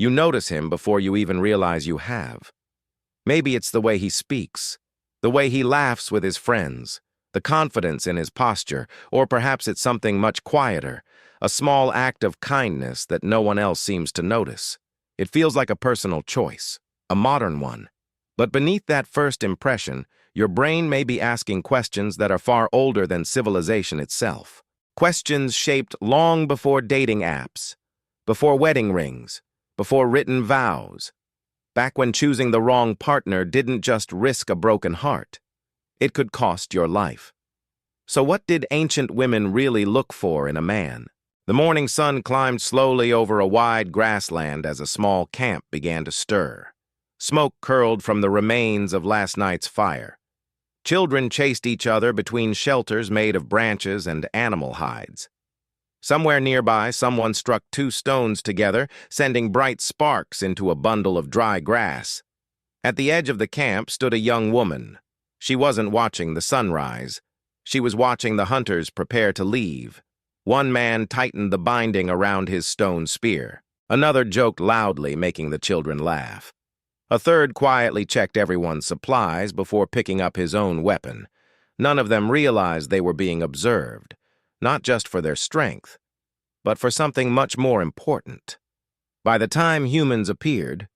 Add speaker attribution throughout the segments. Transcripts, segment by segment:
Speaker 1: You notice him before you even realize you have. Maybe it's the way he speaks, the way he laughs with his friends, the confidence in his posture, or perhaps it's something much quieter, a small act of kindness that no one else seems to notice. It feels like a personal choice, a modern one. But beneath that first impression, your brain may be asking questions that are far older than civilization itself. Questions shaped long before dating apps, before wedding rings, before written vows. Back when choosing the wrong partner didn't just risk a broken heart, it could cost your life. So what did ancient women really look for in a man? The morning sun climbed slowly over a wide grassland as a small camp began to stir. Smoke curled from the remains of last night's fire. Children chased each other between shelters made of branches and animal hides. Somewhere nearby, someone struck two stones together, sending bright sparks into a bundle of dry grass. At the edge of the camp stood a young woman. She wasn't watching the sunrise. She was watching the hunters prepare to leave. One man tightened the binding around his stone spear. Another joked loudly, making the children laugh. A third quietly checked everyone's supplies before picking up his own weapon. None of them realized they were being observed, not just for their strength, but for something much more important. By the time humans appeared,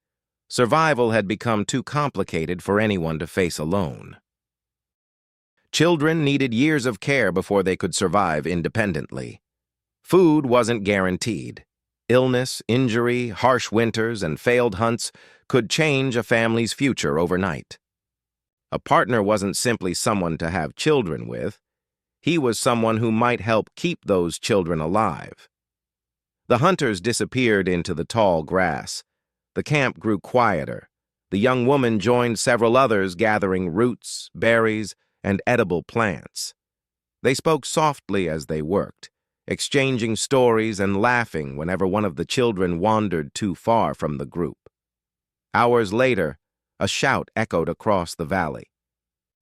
Speaker 1: survival had become too complicated for anyone to face alone. Children needed years of care before they could survive independently. Food wasn't guaranteed. Illness, injury, harsh winters, and failed hunts could change a family's future overnight. A partner wasn't simply someone to have children with. He was someone who might help keep those children alive. The hunters disappeared into the tall grass. The camp grew quieter. The young woman joined several others gathering roots, berries, and edible plants. They spoke softly as they worked, exchanging stories and laughing whenever one of the children wandered too far from the group. Hours later, a shout echoed across the valley.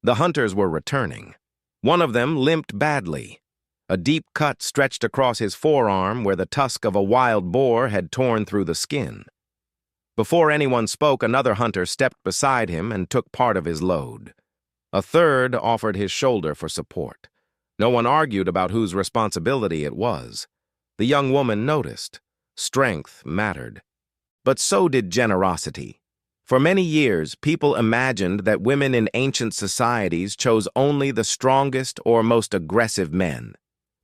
Speaker 1: The hunters were returning. One of them limped badly. A deep cut stretched across his forearm where the tusk of a wild boar had torn through the skin. Before anyone spoke, another hunter stepped beside him and took part of his load. A third offered his shoulder for support. No one argued about whose responsibility it was. The young woman noticed. Strength mattered. But so did generosity. For many years, people imagined that women in ancient societies chose only the strongest or most aggressive men.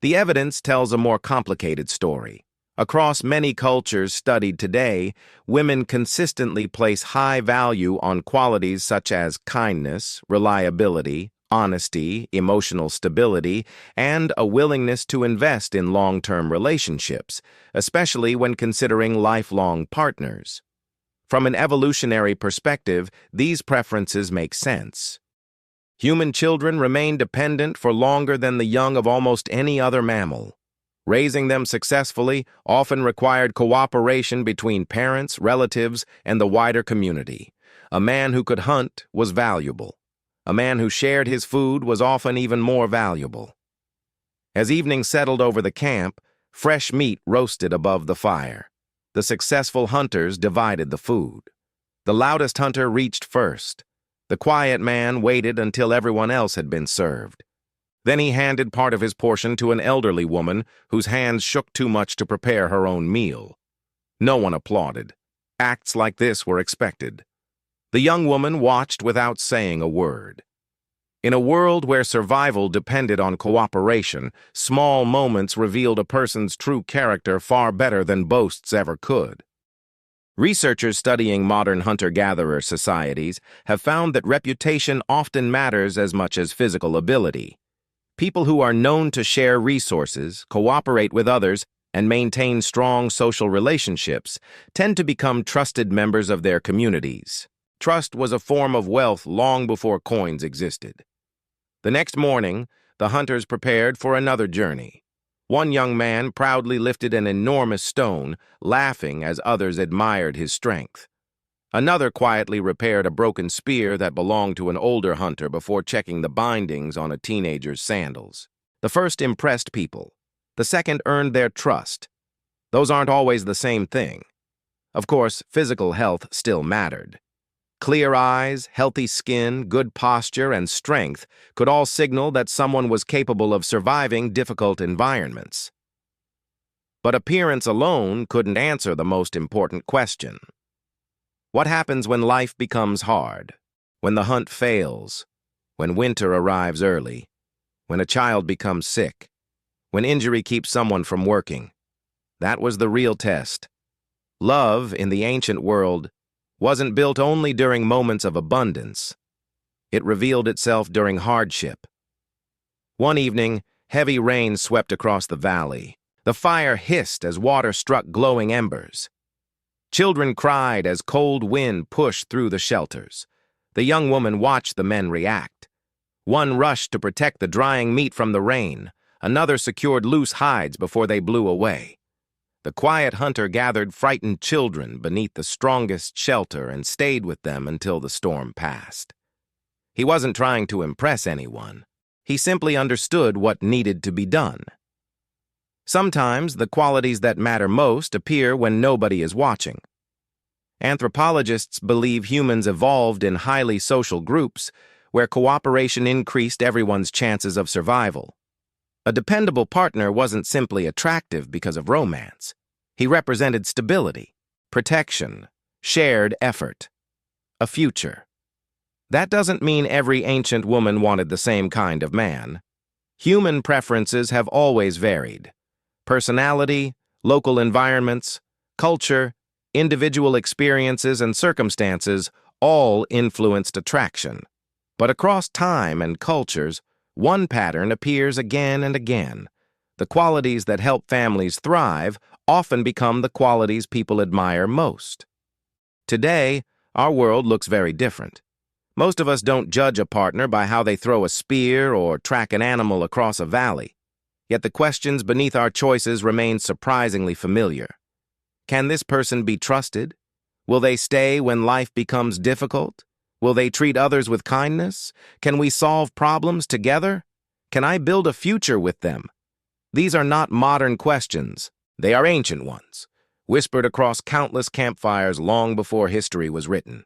Speaker 1: The evidence tells a more complicated story. Across many cultures studied today, women consistently place high value on qualities such as kindness, reliability, honesty, emotional stability, and a willingness to invest in long-term relationships, especially when considering lifelong partners. From an evolutionary perspective, these preferences make sense. Human children remain dependent for longer than the young of almost any other mammal. Raising them successfully often required cooperation between parents, relatives, and the wider community. A man who could hunt was valuable. A man who shared his food was often even more valuable. As evening settled over the camp, fresh meat roasted above the fire. The successful hunters divided the food. The loudest hunter reached first. The quiet man waited until everyone else had been served. Then he handed part of his portion to an elderly woman whose hands shook too much to prepare her own meal. No one applauded. Acts like this were expected. The young woman watched without saying a word. In a world where survival depended on cooperation, small moments revealed a person's true character far better than boasts ever could. Researchers studying modern hunter-gatherer societies have found that reputation often matters as much as physical ability. People who are known to share resources, cooperate with others, and maintain strong social relationships tend to become trusted members of their communities. Trust was a form of wealth long before coins existed. The next morning, the hunters prepared for another journey. One young man proudly lifted an enormous stone, laughing as others admired his strength. Another quietly repaired a broken spear that belonged to an older hunter before checking the bindings on a teenager's sandals. The first impressed people. The second earned their trust. Those aren't always the same thing. Of course, physical health still mattered. Clear eyes, healthy skin, good posture, and strength could all signal that someone was capable of surviving difficult environments. But appearance alone couldn't answer the most important question. What happens when life becomes hard? When the hunt fails? When winter arrives early? When a child becomes sick? When injury keeps someone from working? That was the real test. Love, in the ancient world, wasn't built only during moments of abundance. It revealed itself during hardship. One evening, heavy rain swept across the valley. The fire hissed as water struck glowing embers. Children cried as cold wind pushed through the shelters. The young woman watched the men react. One rushed to protect the drying meat from the rain. Another secured loose hides before they blew away. The quiet hunter gathered frightened children beneath the strongest shelter and stayed with them until the storm passed. He wasn't trying to impress anyone. He simply understood what needed to be done. Sometimes the qualities that matter most appear when nobody is watching. Anthropologists believe humans evolved in highly social groups where cooperation increased everyone's chances of survival. A dependable partner wasn't simply attractive because of romance. He represented stability, protection, shared effort, a future. That doesn't mean every ancient woman wanted the same kind of man. Human preferences have always varied. Personality, local environments, culture, individual experiences, and circumstances all influenced attraction. But across time and cultures, one pattern appears again and again. The qualities that help families thrive often become the qualities people admire most. Today, our world looks very different. Most of us don't judge a partner by how they throw a spear or track an animal across a valley. Yet the questions beneath our choices remain surprisingly familiar. Can this person be trusted? Will they stay when life becomes difficult? Will they treat others with kindness? Can we solve problems together? Can I build a future with them? These are not modern questions. They are ancient ones, whispered across countless campfires long before history was written.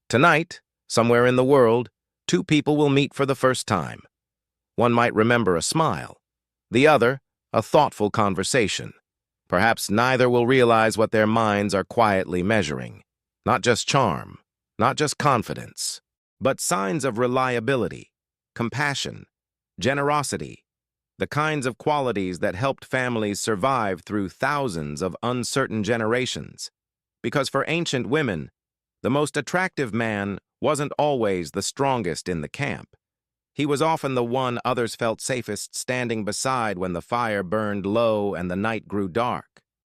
Speaker 1: Tonight, somewhere in the world, two people will meet for the first time. One might remember a smile. The other, a thoughtful conversation. Perhaps neither will realize what their minds are quietly measuring. Not just charm, not just confidence, but signs of reliability, compassion, generosity, the kinds of qualities that helped families survive through thousands of uncertain generations. Because for ancient women, the most attractive man wasn't always the strongest in the camp. He was often the one others felt safest standing beside when the fire burned low and the night grew dark.